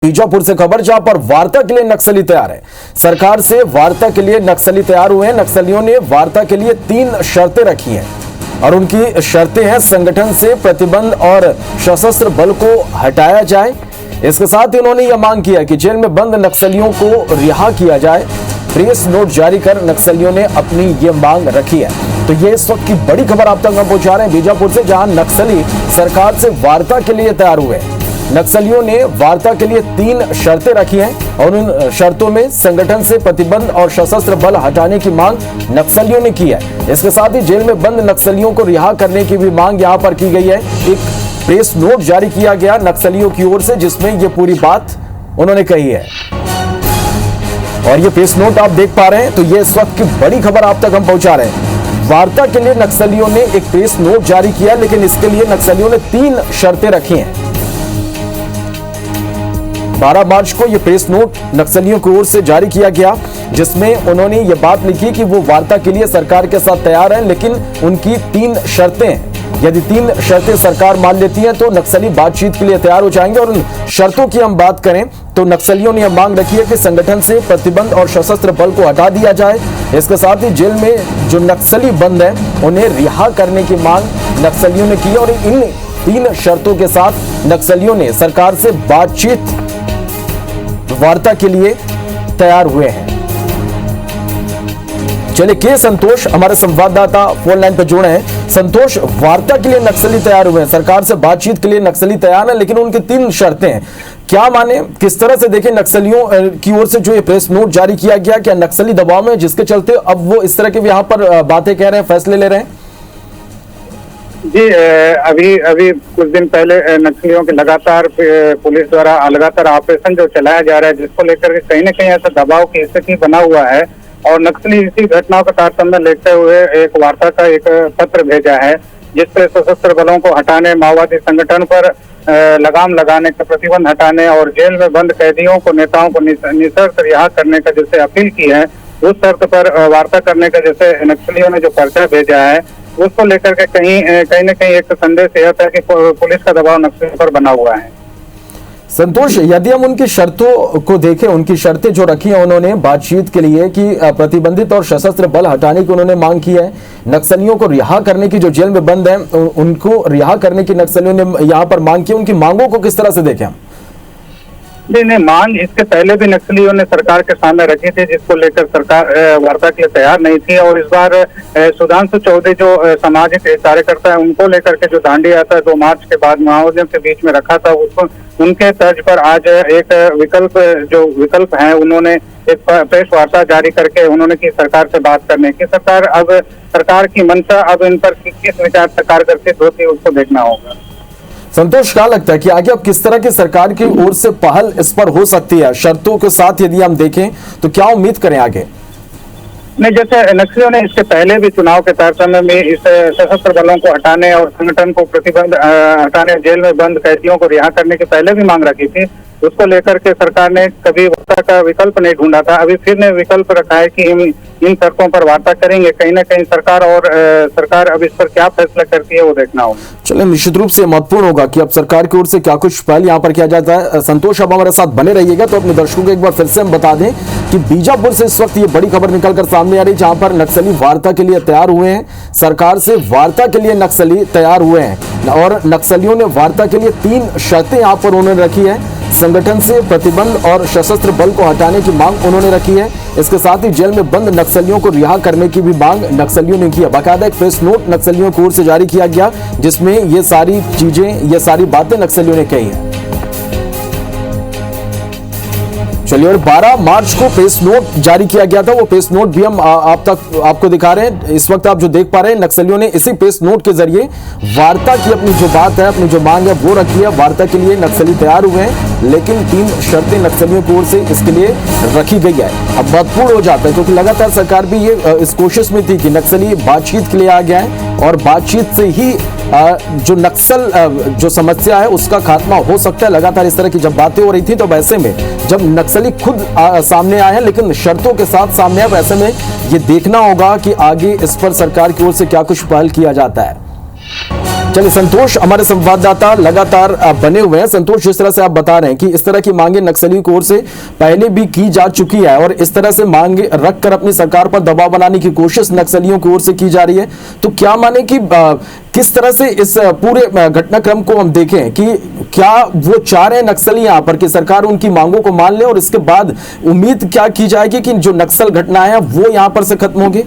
बीजापुर से खबर, जहां पर वार्ता के लिए नक्सली तैयार है। सरकार से वार्ता के लिए नक्सली तैयार हुए हैं। नक्सलियों ने वार्ता के लिए 3 शर्तें रखी हैं और उनकी शर्तें हैं, संगठन से प्रतिबंध और सशस्त्र बल को हटाया जाए। इसके साथ ही उन्होंने यह मांग किया कि जेल में बंद नक्सलियों को रिहा किया जाए। प्रेस नोट जारी कर नक्सलियों ने अपनी ये मांग रखी है। तो ये इस वक्त की बड़ी खबर आप तक हम पहुंचा रहे हैं बीजापुर से, जहां नक्सली सरकार से वार्ता के लिए तैयार हुए हैं। नक्सलियों ने वार्ता के लिए 3 शर्तें रखी हैं और उन शर्तों में संगठन से प्रतिबंध और सशस्त्र बल हटाने की मांग नक्सलियों ने की है। इसके साथ ही जेल में बंद नक्सलियों को रिहा करने की भी मांग यहां पर की गई है। एक प्रेस नोट जारी किया गया नक्सलियों की ओर से, जिसमें ये पूरी बात उन्होंने कही है और ये प्रेस नोट आप देख पा रहे हैं। तो ये इस वक्त की बड़ी खबर आप तक हम पहुंचा रहे हैं। वार्ता के लिए नक्सलियों ने एक प्रेस नोट जारी किया, लेकिन इसके लिए नक्सलियों ने 3 शर्तें रखी हैं। 12 मार्च को यह प्रेस नोट नक्सलियों की ओर से जारी किया गया, जिसमें उन्होंने ये बात लिखी कि वो वार्ता के लिए सरकार के साथ तैयार हैं, लेकिन उनकी 3 शर्तें हैं। यदि 3 शर्तें सरकार मान लेती है तो नक्सली बातचीत के लिए तैयार हो जाएंगे। और उन शर्तों की हम बात करें तो नक्सलियों ने यह मांग रखी है कि संगठन से प्रतिबंध और सशस्त्र बल को हटा दिया जाए। इसके साथ ही जेल में जो नक्सली बंद है उन्हें रिहा करने की मांग नक्सलियों ने की। और इन 3 शर्तों के साथ नक्सलियों ने सरकार से बातचीत वार्ता के लिए तैयार हुए हैं। चलिए, के संतोष हमारे संवाददाता फोन लाइन पर जुड़े हैं। संतोष, वार्ता के लिए नक्सली तैयार हुए हैं, सरकार से बातचीत के लिए नक्सली तैयार हैं, लेकिन उनकी 3 शर्तें हैं। क्या माने, किस तरह से देखें नक्सलियों की ओर से जो ये प्रेस नोट जारी किया गया, क्या नक्सली दबाव में जिसके चलते अब वो इस तरह के यहाँ पर बातें कह रहे हैं, फैसले ले रहे हैं? जी, अभी कुछ दिन पहले नक्सलियों के लगातार पुलिस द्वारा लगातार ऑपरेशन जो चलाया जा रहा है, जिसको लेकर के कहीं न कहीं ऐसा दबाव की स्थिति बना हुआ है और नक्सली इसी घटनाओं का तारतम्य लेते हुए एक वार्ता का एक पत्र भेजा है, जिसपे सशस्त्र बलों को हटाने, माओवादी संगठन पर लगाम लगाने का, प्रतिबंध हटाने और जेल में बंद कैदियों को, नेताओं को निशर्त रिहा करने का जैसे अपील की है, उस शर्त पर वार्ता करने का जैसे नक्सलियों ने जो पर्चा भेजा है, उसको लेकर के कहीं न कहीं एक संदेश यह था कि पुलिस का दबाव नक्सलियों पर बना हुआ है। संतोष, यदि हम उनकी शर्तों को देखें, उनकी शर्तें जो रखी हैं उन्होंने बातचीत के लिए कि प्रतिबंधित और सशस्त्र बल हटाने की उन्होंने मांग की है, नक्सलियों को रिहा करने की, जो जेल में बंद है उनको रिहा करने की नक्सलियों ने यहाँ पर मांग की। उनकी मांगों को किस तरह से देखें हम? नहीं, मांग इसके पहले भी नक्सलियों ने सरकार के सामने रखी थी, जिसको लेकर सरकार वार्ता के लिए तैयार नहीं थी। और इस बार सुधांशु चौधरी जो सामाजिक कार्यकर्ता है, उनको लेकर के जो दांडी यात्रा 2 मार्च के बाद माओवादियों के बीच में रखा था, उसको उनके तर्ज पर आज एक विकल्प है, उन्होंने एक प्रेस वार्ता जारी करके उन्होंने की सरकार से बात करने की। सरकार की मंशा अब इन पर किस विचार सरकार करती होती है, उसको देखना होगा। संतोष, क्या लगता है कि आगे अब किस तरह की सरकार की ओर से पहल इस पर हो सकती है? शर्तों के साथ यदि हम देखें तो क्या उम्मीद करें आगे? नहीं, जैसे नक्सलियों ने इसके पहले भी चुनाव के तारतम्य में इस सशस्त्र बलों को हटाने और संगठन को प्रतिबंध हटाने, जेल में बंद कैदियों को रिहा करने की पहले भी मांग रखी थी। उसको लेकर के सरकार ने कभी वार्ता का विकल्प नहीं ढूंढा था। अभी फिर ने विकल्प रखा है कि इन शर्तों पर वार्ता करेंगे। कहीं ना कहीं सरकार अब इस पर क्या फैसला करती है, वो देखना होगा। चलिए, निश्चित रूप से महत्वपूर्ण होगा कि अब सरकार की ओर से क्या कुछ पहल यहाँ पर किया जाता है। संतोष, अब हमारे साथ बने रहिएगा। तो अपने दर्शकों को एक बार फिर से हम बता दें कि बीजापुर से इस वक्त ये बड़ी खबर निकलकर सामने आ रही है, जहां पर नक्सली वार्ता के लिए तैयार हुए हैं। सरकार से वार्ता के लिए नक्सली तैयार हुए हैं और नक्सलियों ने वार्ता के लिए 3 शर्तें यहाँ पर उन्होंने रखी है। संगठन से प्रतिबंध और सशस्त्र बल को हटाने की मांग उन्होंने रखी है। इसके साथ ही जेल में बंद नक्सलियों को रिहा करने की भी मांग नक्सलियों ने की है। बाकायदा एक प्रेस नोट नक्सलियों की ओर से जारी किया गया, जिसमें ये सारी चीजें, ये सारी बातें नक्सलियों ने कही है। चलिए, और 12 मार्च को प्रेस नोट जारी किया गया था, वो प्रेस नोट भी हम आपको दिखा रहे हैं। इस वक्त आप जो देख पा रहे हैं, नक्सलियों ने इसी प्रेस नोट के जरिए वार्ता की अपनी जो बात है, अपनी जो मांग है वो रखी है। वार्ता के लिए नक्सली तैयार हुए हैं, लेकिन 3 शर्तें नक्सलियों की ओर से इसके लिए रखी गई है। अब महत्वपूर्ण हो जाता है, क्योंकि लगातार सरकार भी ये इस कोशिश में थी कि नक्सली बातचीत के लिए आ गया है और बातचीत से ही जो नक्सल जो समस्या है उसका खात्मा हो सकता है। लगातार इस तरह की जब बातें हो रही थी, तो वैसे में जब नक्सली खुद सामने आए हैं, लेकिन शर्तों के साथ सामने आए, वैसे में ये देखना होगा कि आगे इस पर सरकार की ओर से क्या कुछ पहल किया जाता है। चलिए संतोष, हमारे संवाददाता लगातार बने हुए हैं। संतोष, जिस तरह से आप बता रहे हैं कि इस तरह की मांगे नक्सलियों की ओर से पहले भी की जा चुकी है और इस तरह से मांगे रखकर अपनी सरकार पर दबाव बनाने की कोशिश नक्सलियों की ओर से की जा रही है, तो क्या माने कि किस तरह से इस पूरे घटनाक्रम को हम देखें कि क्या वो चाह रहे हैं नक्सली यहाँ पर कि सरकार उनकी मांगों को मान ले और इसके बाद उम्मीद क्या की जाएगी कि जो नक्सल घटनाएं हैं वो यहाँ पर से खत्म होगी?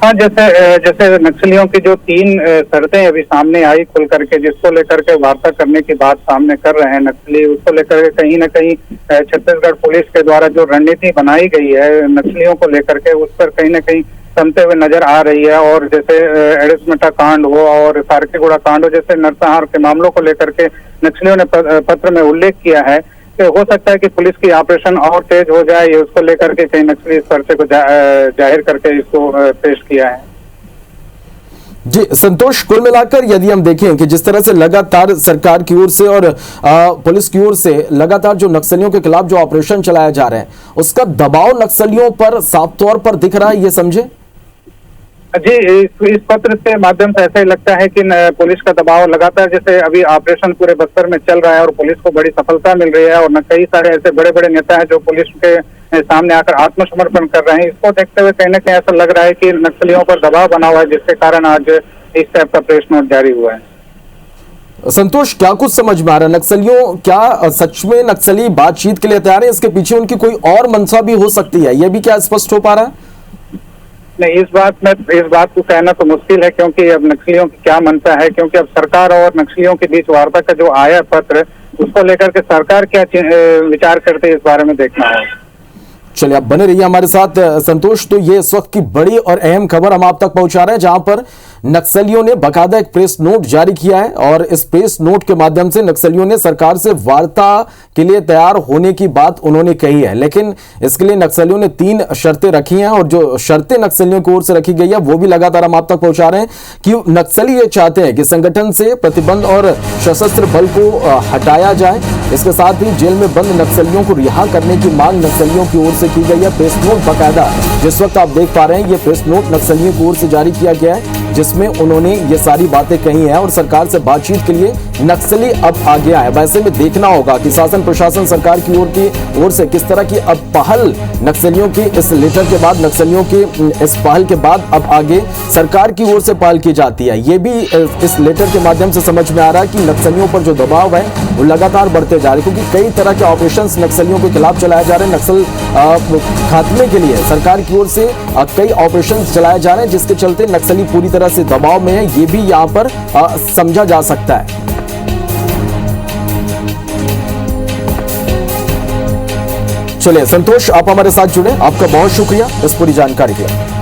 हाँ, जैसे नक्सलियों की जो 3 शर्तें अभी सामने आई खुल करके, जिसको लेकर के वार्ता करने की बात सामने कर रहे हैं नक्सली, उसको लेकर के कहीं ना कहीं छत्तीसगढ़ पुलिस के द्वारा जो रणनीति बनाई गई है नक्सलियों को लेकर के, उस पर कहीं ना कहीं थमते हुए नजर आ रही है। और जैसे एड़िसमेटा कांड हो और सारकीगुड़ा कांड हो, जैसे नरसंहार के मामलों को लेकर के नक्सलियों ने पत्र में उल्लेख किया है कि हो सकता है कि पुलिस की ऑपरेशन और तेज हो जाए, उसको लेकर के कई नक्सली इस पर्चे को जाहिर करके इसको पेश किया है। जी संतोष, कुल मिलाकर यदि हम देखें कि जिस तरह से लगातार सरकार की ओर से और पुलिस की ओर से लगातार जो नक्सलियों के खिलाफ जो ऑपरेशन चलाए जा रहे हैं, उसका दबाव नक्सलियों पर साफ तौर पर दिख रहा है, ये समझे? जी, इस पत्र के माध्यम से ऐसा ही लगता है कि पुलिस का दबाव लगातार, जैसे अभी ऑपरेशन पूरे बस्तर में चल रहा है और पुलिस को बड़ी सफलता मिल रही है और कई सारे ऐसे बड़े बड़े नेता हैं जो पुलिस के सामने आकर आत्मसमर्पण कर रहे हैं। इसको देखते हुए कहीं ना कहीं ऐसा लग रहा है कि नक्सलियों पर दबाव बना हुआ है, जिसके कारण आज इस टाइप का प्रेस नोट जारी हुआ है। संतोष, क्या कुछ समझ में आ रहा है? नक्सलियों क्या सच में नक्सली बातचीत के लिए तैयार है? इसके पीछे उनकी कोई और मंशा भी हो सकती है, यह भी क्या स्पष्ट हो पा रहा है? नहीं, इस बात को कहना तो मुश्किल है, क्योंकि अब नक्सलियों की क्या मंशा है, क्योंकि अब सरकार और नक्सलियों के बीच वार्ता का जो आया पत्र, उसको लेकर के सरकार क्या विचार करते है इस बारे में देखना है। चलिए, आप बने रहिए हमारे साथ संतोष। तो ये इस वक्त की बड़ी और अहम खबर हम आप तक पहुंचा रहे हैं, जहां पर नक्सलियों ने बाकायदा एक प्रेस नोट जारी किया है और इस प्रेस नोट के माध्यम से नक्सलियों ने सरकार से वार्ता के लिए तैयार होने की बात उन्होंने कही है, लेकिन इसके लिए नक्सलियों ने 3 शर्तें रखी हैं और जो शर्तें नक्सलियों की ओर से रखी गई है वो भी लगातार हम आप तक पहुंचा रहे हैं कि नक्सली ये चाहते हैं कि संगठन से प्रतिबंध और सशस्त्र बल को हटाया जाए। इसके साथ ही जेल में बंद नक्सलियों को रिहा करने की मांग नक्सलियों की ओर से की गई है। प्रेस नोट बाकायदा जिस वक्त आप देख पा रहे हैं, ये प्रेस नोट नक्सलियों की ओर से जारी किया गया है, जिसमें उन्होंने ये सारी बातें कही हैं और सरकार से बातचीत के लिए नक्सली अब आ गया है। वैसे में देखना होगा कि शासन प्रशासन सरकार की ओर से किस तरह की अब पहल नक्सलियों की इस लेटर के बाद, नक्सलियों की इस पहल के बाद अब आगे सरकार की ओर से पहल की जाती है। ये भी इस लेटर के माध्यम से समझ में आ रहा है कि नक्सलियों पर जो दबाव है वो लगातार बढ़ते जा रहे हैं, क्योंकि कई तरह के ऑपरेशंस नक्सलियों के खिलाफ चलाए जा रहे हैं। नक्सल खात्मे के लिए सरकार की ओर से कई ऑपरेशंस चलाए जा रहे हैं, जिसके चलते नक्सली पूरी तरह से दबाव में है, ये भी यहां पर समझा जा सकता है। चलिए संतोष, आप हमारे साथ जुड़े, आपका बहुत शुक्रिया इस पूरी जानकारी के लिए।